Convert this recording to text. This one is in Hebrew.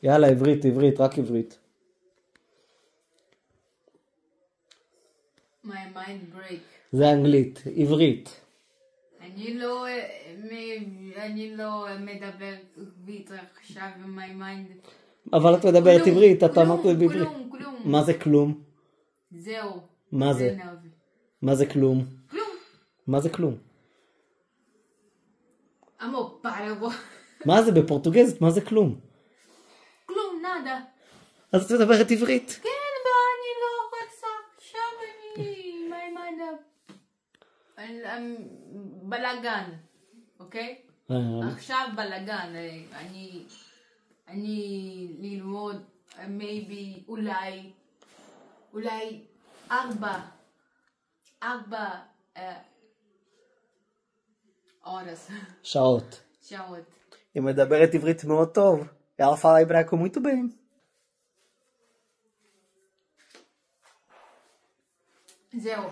יאללה, עברית, עברית, רק עברית. My mind break. זה אנגלית, עברית. אני לא מדבר עברית עכשיו עם my mind. אבל את מדברת עברית, אתה אמרת בעברית. כלום. מה זה כלום? זהו. מה זה? מה זה כלום? כלום. מה זה כלום? אמור, פאלו. מה זה בפורטוגזית? מה זה כלום? כלום, נאדה. אז את מדברת עברית. כן, אבל אני לא רוצה עכשיו, my mind בלגן, אוקיי? עכשיו בלגן, אני ללמוד, maybe, אולי 4 שעות. שעות. היא מדברת עברית מאוד טוב. Ela fala hebraico muito bem. זהו.